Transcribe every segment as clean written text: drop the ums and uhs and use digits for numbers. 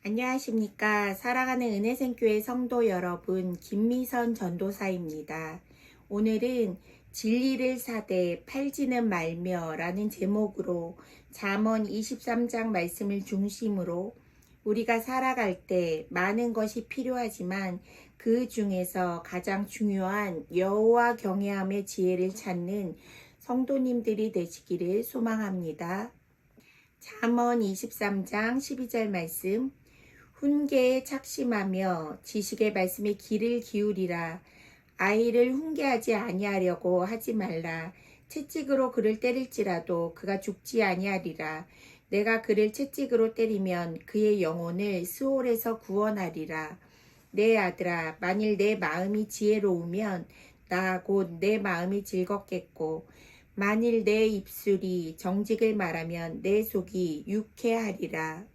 안녕하십니까. 사랑하는 은혜생교회 성도 여러분, 김미선 전도사입니다. 오늘은 진리를 사되 팔지는 말며 라는 제목으로 잠언 23장 말씀을 중심으로 우리가 살아갈 때 많은 것이 필요하지만 그 중에서 가장 중요한 여호와 경외함의 지혜를 찾는 성도님들이 되시기를 소망합니다. 잠언 23장 12절 말씀, 훈계에 착심하며 지식의 말씀에 귀를 기울이라. 아이를 훈계하지 아니하려고 하지 말라. 채찍으로 그를 때릴지라도 그가 죽지 아니하리라. 내가 그를 채찍으로 때리면 그의 영혼을 스올에서 구원하리라. 내 아들아, 만일 내 마음이 지혜로우면 나 곧 내 마음이 즐겁겠고, 만일 내 입술이 정직을 말하면 내 속이 유쾌하리라.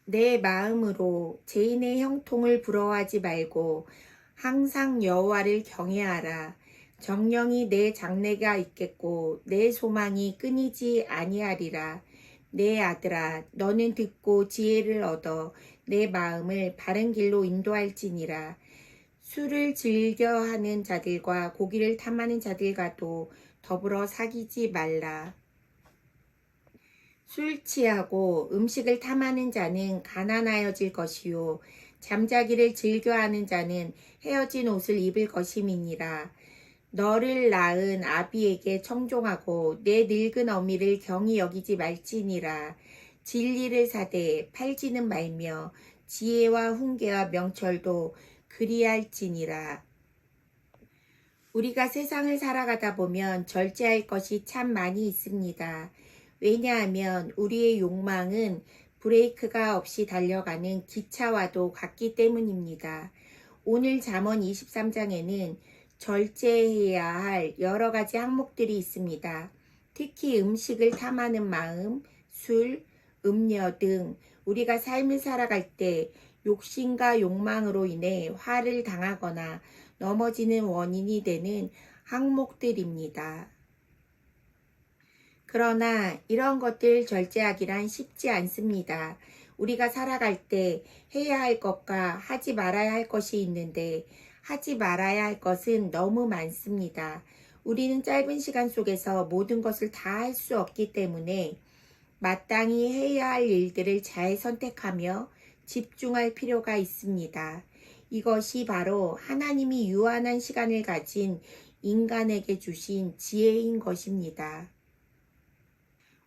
내 마음으로 죄인의 형통을 부러워하지 말고 항상 여호와를 경외하라. 정령이 내 장래가 있겠고 내 소망이 끊이지 아니하리라. 내 아들아, 너는 듣고 지혜를 얻어 내 마음을 바른 길로 인도할지니라. 술을 즐겨하는 자들과 고기를 탐하는 자들과도 더불어 사귀지 말라. 술 취하고 음식을 탐하는 자는 가난하여질 것이요 잠자기를 즐겨하는 자는 헤어진 옷을 입을 것임이니라. 너를 낳은 아비에게 청종하고 내 늙은 어미를 경히 여기지 말지니라. 진리를 사되 팔지는 말며 지혜와 훈계와 명철도 그리할지니라. 우리가 세상을 살아가다 보면 절제할 것이 참 많이 있습니다. 왜냐하면 우리의 욕망은 브레이크가 없이 달려가는 기차와도 같기 때문입니다. 오늘 잠언 23장에는 절제해야 할 여러 가지 항목들이 있습니다. 특히 음식을 탐하는 마음, 술, 음료 등 우리가 삶을 살아갈 때 욕심과 욕망으로 인해 화를 당하거나 넘어지는 원인이 되는 항목들입니다. 그러나 이런 것들 절제하기란 쉽지 않습니다. 우리가 살아갈 때 해야 할 것과 하지 말아야 할 것이 있는데 하지 말아야 할 것은 너무 많습니다. 우리는 짧은 시간 속에서 모든 것을 다 할 수 없기 때문에 마땅히 해야 할 일들을 잘 선택하며 집중할 필요가 있습니다. 이것이 바로 하나님이 유한한 시간을 가진 인간에게 주신 지혜인 것입니다.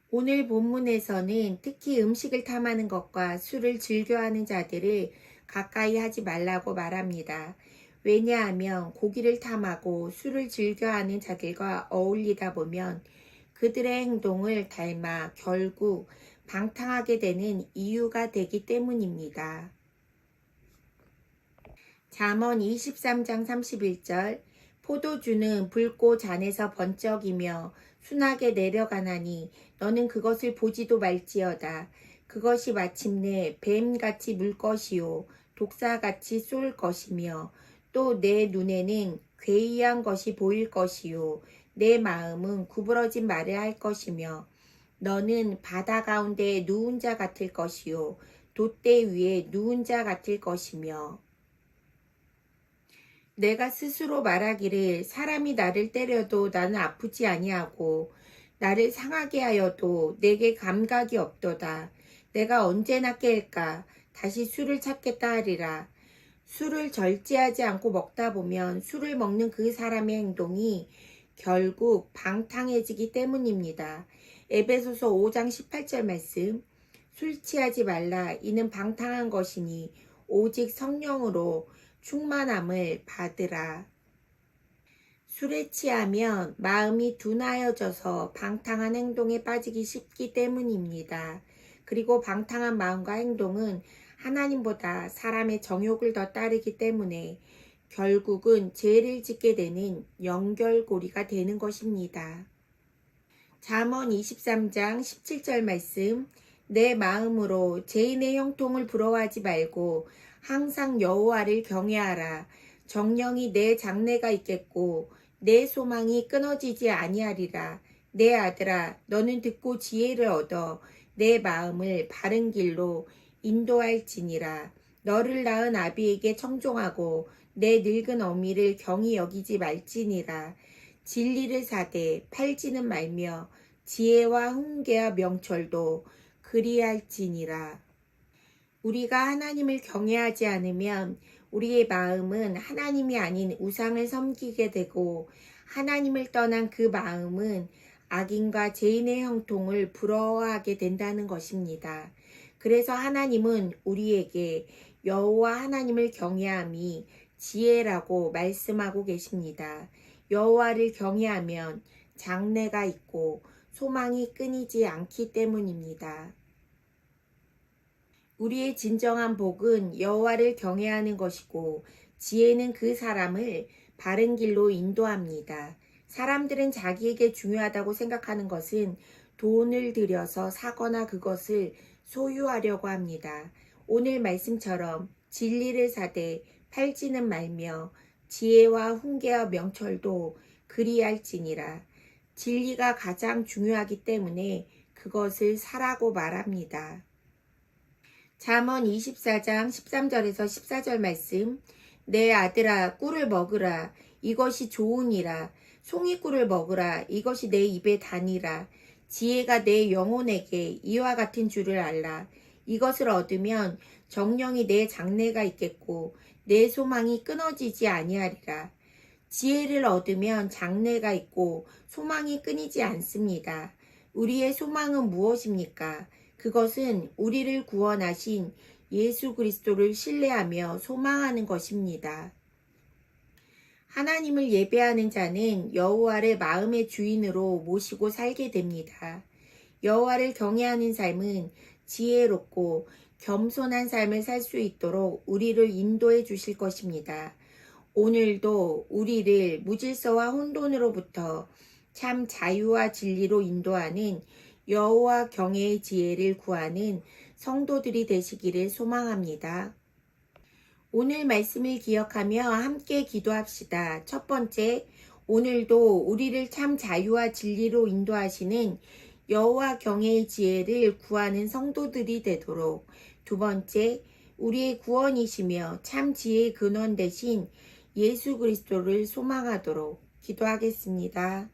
오늘 본문에서는 특히 음식을 탐하는 것과 술을 즐겨하는 자들을 가까이 하지 말라고 말합니다. 왜냐하면 고기를 탐하고 술을 즐겨하는 자들과 어울리다 보면 그들의 행동을 닮아 결국 방탕하게 되는 이유가 되기 때문입니다. 잠언 23장 31절, 포도주는 붉고 잔에서 번쩍이며 순하게 내려가나니 너는 그것을 보지도 말지어다. 그것이 마침내 뱀같이 물 것이요 독사같이 쏠 것이며 또 내 눈에는 괴이한 것이 보일 것이요 내 마음은 구부러진 말을 할 것이며 너는 바다 가운데 누운 자 같을 것이요 돛대 위에 누운 자 같을 것이며. 내가 스스로 말하기를 사람이 나를 때려도 나는 아프지 아니하고 나를 상하게 하여도 내게 감각이 없도다. 내가 언제나 깰까 다시 술을 찾겠다 하리라. 술을 절제하지 않고 먹다 보면 술을 먹는 그 사람의 행동이 결국 방탕해지기 때문입니다. 에베소서 5장 18절 말씀, 술 취하지 말라. 이는 방탕한 것이니 오직 성령으로 충만함을 받으라. 술에 취하면 마음이 둔하여져서 방탕한 행동에 빠지기 쉽기 때문입니다. 그리고 방탕한 마음과 행동은 하나님보다 사람의 정욕을 더 따르기 때문에 결국은 죄를 짓게 되는 연결고리가 되는 것입니다. 잠언 23장 17절 말씀, 내 마음으로 죄인의 형통을 부러워하지 말고 항상 여호와를 경외하라. 정령이 내 장래가 있겠고 내 소망이 끊어지지 아니하리라. 내 아들아, 너는 듣고 지혜를 얻어 내 마음을 바른 길로 인도할지니라. 너를 낳은 아비에게 청종하고 내 늙은 어미를 경히 여기지 말지니라. 진리를 사되 팔지는 말며 지혜와 훈계와 명철도 그리할지니라. 우리가 하나님을 경외하지 않으면 우리의 마음은 하나님이 아닌 우상을 섬기게 되고 하나님을 떠난 그 마음은 악인과 죄인의 형통을 부러워하게 된다는 것입니다. 그래서 하나님은 우리에게 여호와 하나님을 경외함이 지혜라고 말씀하고 계십니다. 여호와를 경외하면 장래가 있고 소망이 끊이지 않기 때문입니다. 우리의 진정한 복은 여호와를 경외하는 것이고 지혜는 그 사람을 바른 길로 인도합니다. 사람들은 자기에게 중요하다고 생각하는 것은 돈을 들여서 사거나 그것을 소유하려고 합니다. 오늘 말씀처럼 진리를 사되 팔지는 말며 지혜와 훈계와 명철도 그리할지니라. 진리가 가장 중요하기 때문에 그것을 사라고 말합니다. 잠언 24장 13절에서 14절 말씀. 내 아들아 꿀을 먹으라. 이것이 좋으니라. 송이꿀을 먹으라. 이것이 내 입에 다니라. 지혜가 내 영혼에게 이와 같은 줄을 알라. 이것을 얻으면 정령이 내 장래가 있겠고 내 소망이 끊어지지 아니하리라. 지혜를 얻으면 장래가 있고 소망이 끊이지 않습니다. 우리의 소망은 무엇입니까? 그것은 우리를 구원하신 예수 그리스도를 신뢰하며 소망하는 것입니다. 하나님을 예배하는 자는 여호와를 마음의 주인으로 모시고 살게 됩니다. 여호와를 경외하는 삶은 지혜롭고 겸손한 삶을 살 수 있도록 우리를 인도해 주실 것입니다. 오늘도 우리를 무질서와 혼돈으로부터 참 자유와 진리로 인도하는 여호와 경외의 지혜를 구하는 성도들이 되시기를 소망합니다. 오늘 말씀을 기억하며 함께 기도합시다. 첫 번째, 오늘도 우리를 참 자유와 진리로 인도하시는 여호와 경외의 지혜를 구하는 성도들이 되도록. 두 번째, 우리의 구원이시며 참 지혜의 근원 되신 예수 그리스도를 소망하도록 기도하겠습니다.